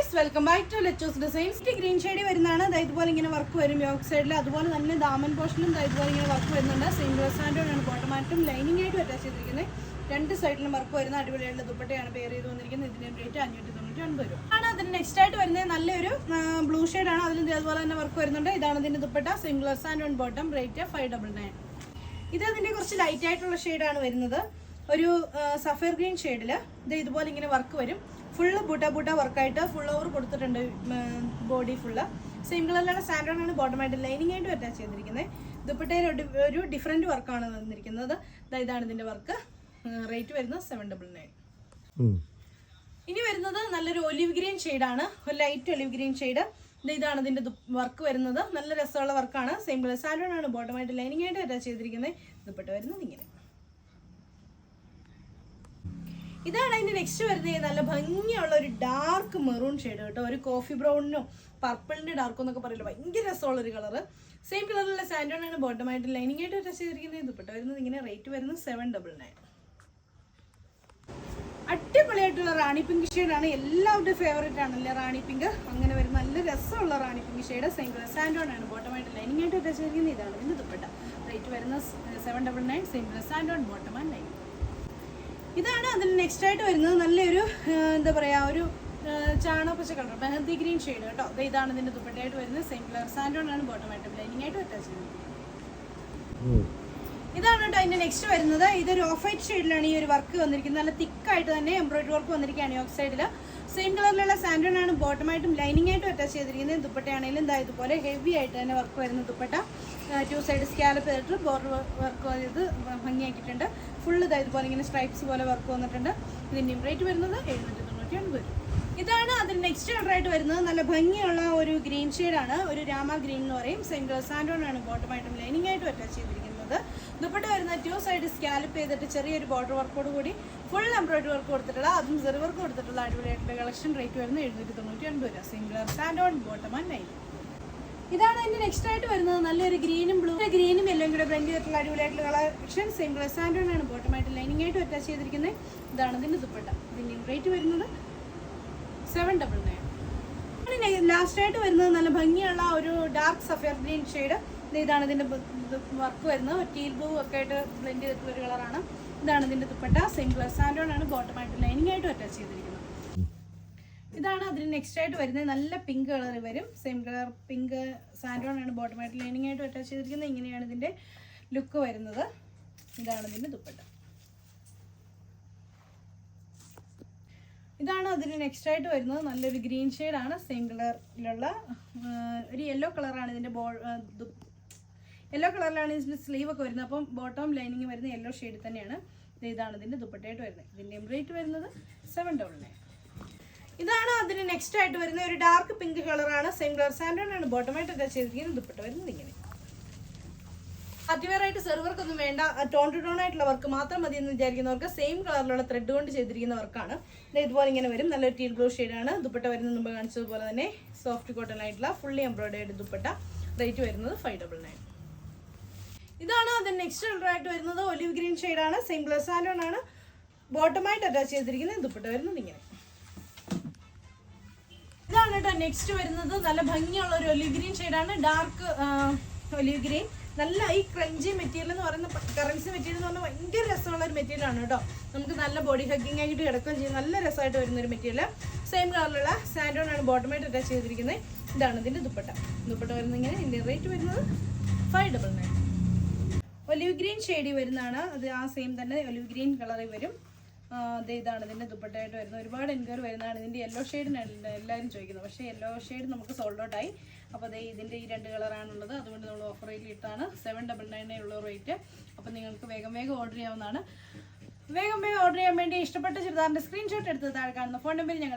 Guys, welcome back to Letto's designs. Green shade വരുന്നതാണ്. ഇതുപോലെ ഇങ്ങനെ വർക്ക് വരും യോക്ക് സൈഡിൽ. അതുപോലെ തന്നെ ദാമൻ പോർഷനിലും ഇതുപോലെ ഇങ്ങനെ വർക്ക് വരുന്നുണ്ട്. സിംഗിൾ സാൻഡോണ് ബോട്ടമായിട്ടും ലൈനിങ് ആയിട്ടും അറ്റാച്ച് ചെയ്തിരിക്കുന്നത്. രണ്ട് സൈഡിലും വർക്ക് വരുന്ന അടിപൊളിയായിട്ടുള്ള ദുപ്പട്ടയാണ് പെയർ ചെയ്ത് വന്നിരിക്കുന്നത്. ഇതിന്റെ റേറ്റ് 599 രൂപ ആണ്. അതിന് നെക്സ്റ്റ് ആയിട്ട് വരുന്നത് നല്ലൊരു ബ്ലൂ ഷെയ്ഡാണ്. അതിൽ അതുപോലെ തന്നെ വർക്ക് വരുന്നുണ്ട്. ഇതാണ് ഇതിന്റെ dupatta. Single santoon bottom, rate 599. ഇത് അതിന്റെ കുറച്ച് ലൈറ്റ് ആയിട്ടുള്ള ഷെയ്ഡാണ് വരുന്നത്. ഒരു സഫയർ ഗ്രീൻ ഷെയ്ഡിൽ ഇതുപോലെ ഇങ്ങനെ വർക്ക് വരും. ഫുള്ള് ബൂട്ട വർക്കായിട്ട് ഫുൾ ഓവർ കൊടുത്തിട്ടുണ്ട്. ബോഡി ഫുള്ള് സെയിം കളറിലുള്ള സാൻഡോൺ ആണ് ബോട്ടമായിട്ട് ലൈനിങ് ആയിട്ട് അറ്റാച്ച് ചെയ്തിരിക്കുന്നത്. ദുപ്പട്ടയിൽ ഒരു ഡിഫറെന്റ് വർക്കാണ് വന്നിരിക്കുന്നത്. ഇതാണ് ഇതിന്റെ വർക്ക്. റേറ്റ് വരുന്നത് 799. ഇനി വരുന്നത് നല്ലൊരു ഒലിവ് ഗ്രീൻ ഷെയ്ഡാണ്. ഒരു ലൈറ്റ് ഒലിവ് ഗ്രീൻ ഷെയ്ഡ്. ഇതാണ് ഇതിന്റെ വർക്ക് വരുന്നത്. നല്ല രസമുള്ള വർക്കാണ്. സെയിം കളർ സാൻഡോൺ ആണ് ബോട്ടമായിട്ട് ലൈനിങ് ആയിട്ട് അറ്റാച്ച് ചെയ്തിരിക്കുന്നത്. ദുപ്പട്ട വരുന്നത് ഇങ്ങനെ. ഇതാണ് അതിന്റെ നെക്സ്റ്റ് വരുന്നത്. നല്ല ഭംഗിയുള്ള ഒരു ഡാർക്ക് മെറൂൺ ഷെയ്ഡ് കേട്ടോ. ഒരു കോഫി ബ്രൗണിനും പർപ്പിളിന്റെ ഡാർക്കും എന്നൊക്കെ പറയില്ല, ഭയങ്കര രസമുള്ള ഒരു കളർ. സെയിം കളറിലുള്ള സാൻഡോൺ ആണ് ബോട്ടമായിട്ട് ലൈനിങ് ആയിട്ട് അറ്റാച്ച് ചെയ്തിരിക്കുന്നത്. ദുപ്പട്ട വരുന്നത് ഇങ്ങനെ. റേറ്റ് വരുന്നത് 799. അടിപൊളിയായിട്ടുള്ള റാണി പിങ്ക് ഷെയ്ഡാണ്. എല്ലാവരുടെയും ഫേവറേറ്റ് ആണല്ലേ റാണി പിങ്ക്. അങ്ങനെ വരുന്ന നല്ല രസമുള്ള റാണി പിങ്ക് ഷെയ്ഡ്. സെയിം കളർ സാൻഡോൺ ആണ് ബോട്ടമായിട്ട് ലൈനിങ് ആയിട്ട് അറ്റാച്ച് ചെയ്തിരിക്കുന്നത്. ഇതാണ് ഇതിന്റെ ദുപ്പട്ട. റേറ്റ് വരുന്നത് 799. Same colour santoon bottom and lining. ഇതാണ് അതിന് നെക്സ്റ്റ് ആയിട്ട് വരുന്നത്. നല്ലൊരു എന്താ പറയുക, ഒരു ചാണകപ്പച്ച കളർ മെഹന്തി ഗ്രീൻ ഷെയ്ഡ് കേട്ടോ. ഇതാണ് ഇതിന്റെ ദുപ്പട്ടയായിട്ട് വരുന്നത്. സെയിം കളർ സാൻഡോൺ ആണ് ബോട്ടമായിട്ട് ലൈനിങ് ആയിട്ട് അറ്റാച്ച് ചെയ്യുന്നത്. ഇതാണ് കേട്ടോ അതിന്റെ നെക്സ്റ്റ് വരുന്നത്. ഇതൊരു ഓഫ് വൈറ്റ് ഷെയ്ഡിലാണ് ഈ ഒരു വർക്ക് വന്നിരിക്കുന്നത്. നല്ല തിക്കായിട്ട് തന്നെ എംബ്രോയിഡറി വർക്ക് വന്നിരിക്കുകയാണ് യോക്ക് സൈഡിൽ. സെയിം കളറിലുള്ള സാൻഡോൺ ആണ് ബോട്ടമായിട്ടും ലൈനിങ് ആയിട്ടും അറ്റാച്ച് ചെയ്തിരിക്കുന്നത്. ദുപ്പട്ടയാണെങ്കിലും ഇതുപോലെ ഹെവി ആയിട്ട് തന്നെ വർക്ക് വരുന്ന ദുപ്പട്ട. 2 സൈഡ് സ്കാലപ്പ് ചെയ്തിട്ട് ബോർഡർ വർക്ക് ചെയ്ത് ഭംഗിയാക്കിയിട്ടുണ്ട്. ഫുള്ള് ഇതുപോലെ ഇങ്ങനെ സ്ട്രൈപ്സ് പോലെ വർക്ക് വന്നിട്ടുണ്ട്. ഇതിൻ്റെയും റേറ്റ് വരുന്നത് 799 രൂപ. ഇതാണ് അതിന് നെക്സ്റ്റ് കളറായിട്ട് വരുന്നത്. നല്ല ഭംഗിയുള്ള ഒരു ഗ്രീൻ ഷെയ്ഡാണ്. ഒരു രാമ ഗ്രീൻ എന്ന് പറയും. സെയിം കളർ സാൻഡോൺ ആണ് ബോട്ടമായിട്ടും ലൈനിങ് ആയിട്ടും അറ്റാച്ച് ചെയ്തിരിക്കുന്നത്. ദുപ്പട്ട വരുന്ന 2 സൈഡ് സ്കാലപ്പ് ചെയ്തിട്ട് ചെറിയൊരു ബോർഡർ വർക്കോട് കൂടി ഫുൾ എംബ്രോയിഡറി വർക്ക് കൊടുത്തിട്ടുള്ള, അതും സെറി വർക്ക് കൊടുത്തിട്ടുള്ള അടിപൊളിയായിട്ടുള്ള കളക്ഷൻ. റേറ്റ് വരുന്നത് 799 രൂപ. Same colour santoon bottom and lining. ഇതാണ് അതിന്റെ നെക്സ്റ്റ് ആയിട്ട് വരുന്നത്. നല്ലൊരു ഗ്രീനും യെല്ലോയും കൂടെ ബ്ലെൻഡ് ചെയ്തിട്ടുള്ള അടിപൊളിയായിട്ടുള്ള കളക്ഷൻ. സെയിം കളർ സാൻഡോൺ ആണ് ബോട്ടമായിട്ട് ലൈനിങ് ആയിട്ട് അറ്റാച്ച് ചെയ്തിരിക്കുന്നത്. ഇതാണ് ഇതിന്റെ ദുപ്പട്ട. ഇതിന്റെയും റേറ്റ് വരുന്നത് 799. ലാസ്റ്റ് ആയിട്ട് വരുന്നത് നല്ല ഭംഗിയുള്ള ഒരു ഡാർക്ക് സഫയർ ഗ്രീൻ ഷെയ്ഡ്. ഇതാണ് ഇതിന്റെ വർക്ക് വരുന്നത്. ടീൽ ബ്ലൂ ഒക്കെ ആയിട്ട് ബ്ലെൻഡ് ചെയ്തിട്ടുള്ള ഒരു കളറാണ്. ഇതാണ് ഇതിന്റെ ദുപ്പട്ട. സെയിം കളർ സാൻഡോൺ ആണ് ബോട്ടമായിട്ട് ലൈനിങ് ആയിട്ട് അറ്റാച്ച് ചെയ്തിരിക്കുന്നത്. ഇതാണ് അതിന് നെക്സ്റ്റ് ആയിട്ട് വരുന്നത്. നല്ല പിങ്ക് കളർ വരും. സെയിം കളർ പിങ്ക് സാൻഡോൺ ആണ് ബോട്ടമായിട്ട് ലൈനിങ് ആയിട്ട് അറ്റാച്ച് ചെയ്തിരിക്കുന്നത്. ഇങ്ങനെയാണ് ഇതിന്റെ ലുക്ക് വരുന്നത്. ഇതാണ് ഇതിന്റെ ദുപ്പട്ട. ഇതാണ് അതിന് നെക്സ്റ്റ് ആയിട്ട് വരുന്നത്. നല്ലൊരു ഗ്രീൻ ഷെയ്ഡാണ്. സെയിം കളറിലുള്ള ഒരു യെല്ലോ കളറാണ് ഇതിന്റെ യെല്ലോ കളറിലാണ് ഇതിന്റെ സ്ലീവ് ഒക്കെ വരുന്നത്. അപ്പം ബോട്ടം ലൈനിങ് വരുന്ന യെല്ലോ ഷെയ്ഡ് തന്നെയാണ്. ഇതാണ് ഇതിന്റെ ദുപ്പട്ടയായിട്ട് വരുന്നത്. ഇതിന്റെ റേറ്റ് വരുന്നത് 799. ഇതാണ് അതിന് നെക്സ്റ്റ് ആയിട്ട് വരുന്ന ഒരു ഡാർക്ക് പിങ്ക് കളറാണ്. സെയിം കളർ സാൻഡോൺ ആണ് ബോട്ടമായിട്ട് അറ്റാച്ച് ചെയ്തിരിക്കുന്നത്. ദുപ്പട്ട വരുന്നത് ഇങ്ങനെ. പാർട്ടിവെയർ ആയിട്ട് സെർവർക്ക് ഒന്നും വേണ്ട, ടോൺ ടു ടോൺ ആയിട്ടുള്ള വർക്ക് മാത്രം മതി എന്ന് വിചാരിക്കുന്നവർക്ക് സെയിം കളറിലുള്ള ത്രെഡ് കൊണ്ട് ചെയ്തിരിക്കുന്ന വർക്കാണ്. ഇതുപോലെ ഇങ്ങനെ വരും. നല്ലൊരു ടീൽ ബ്ലൂ ഷെയ്ഡാണ്. ദുപ്പട്ട വരുന്നത് മുമ്പ് കാണിച്ചതുപോലെ തന്നെ സോഫ്റ്റ് കോട്ടൺ ആയിട്ടുള്ള ഫുള്ളി എംബ്രോയിഡറി ദുപ്പട്ട. റേറ്റ് വരുന്നത് 599. ഇതാണ് അതിന് നെക്സ്റ്റ് കളറായിട്ട് വരുന്നത്. ഒലിവ് ഗ്രീൻ ഷെയ്ഡാണ്. സെയിം കളർ സാൻഡോൺ ആണ് ബോട്ടമായിട്ട് അറ്റാച്ച് ചെയ്തിരിക്കുന്നത്. ദുപ്പട്ട വരുന്നത് ഇങ്ങനെ. ഇതാണ് കേട്ടോ നെക്സ്റ്റ് വരുന്നത്. നല്ല ഭംഗിയുള്ള ഒരു ഒലിവ് ഗ്രീൻ ഷെയ്ഡാണ്. Dark olive green. നല്ല ഈ ക്രഞ്ചി മെറ്റീരിയൽ എന്ന് പറയുന്ന കറൻസി മെറ്റീരിയൽ എന്ന് പറഞ്ഞാൽ ഭയങ്കര രസമുള്ള ഒരു മെറ്റീരിയൽ ആണ് കേട്ടോ. നമുക്ക് നല്ല ബോഡി ഹഗ്ഗിങ് ആയിട്ട് കിടക്കുകയും ചെയ്യും. നല്ല രസമായിട്ട് വരുന്ന ഒരു മെറ്റീരിയൽ. സെയിം കളറിലുള്ള സാൻഡോൺ ആണ് ബോട്ടമായിട്ട് അറ്റാച്ച് ചെയ്തിരിക്കുന്നത്. ഇതാണ് ഇതിന്റെ ദുപ്പട്ട. ദുപ്പട്ട വരുന്നത് ഇങ്ങനെ. ഇതിന്റെ റേറ്റ് വരുന്നത് 599. ഒലിവ് ഗ്രീൻ ഷെയ്ഡിൽ വരുന്നതാണ്. അത് ആ സെയിം തന്നെ ഒലിവ് ഗ്രീൻ കളറിൽ വരും. ഇതാണ് ഇതിന്റെ ദുപ്പട്ടയായിട്ട് വരുന്നത്. ഒരുപാട് എൻക്വയറി വരുന്നതാണ്. ഇതിന്റെ യെല്ലോ ഷെയ്ഡിനാണ് എല്ലാവരും ചോദിക്കുന്നത്. പക്ഷേ യെല്ലോ ഷെയ്ഡ് നമുക്ക് സോൾഡ് ഔട്ട് ആയി. അപ്പോൾ ഇതിന്റെ ഈ 2 കളറാണുള്ളത്. അതുകൊണ്ട് നമ്മൾ ഓഫർ റേറ്റിൽ ഇട്ടാണ്. 799 ഉള്ള റേറ്റ്. അപ്പോൾ നിങ്ങൾക്ക് വേഗം ഓർഡർ ചെയ്യാവുന്നതാണ്. വേഗം ഓർഡർ ചെയ്യാൻ വേണ്ടി ഇഷ്ടപ്പെട്ട ചുരിദാറിന്റെ സ്ക്രീൻഷോട്ട് എടുത്ത് താഴെ കാണുന്ന ഫോൺ നമ്പറിൽ ഞങ്ങൾ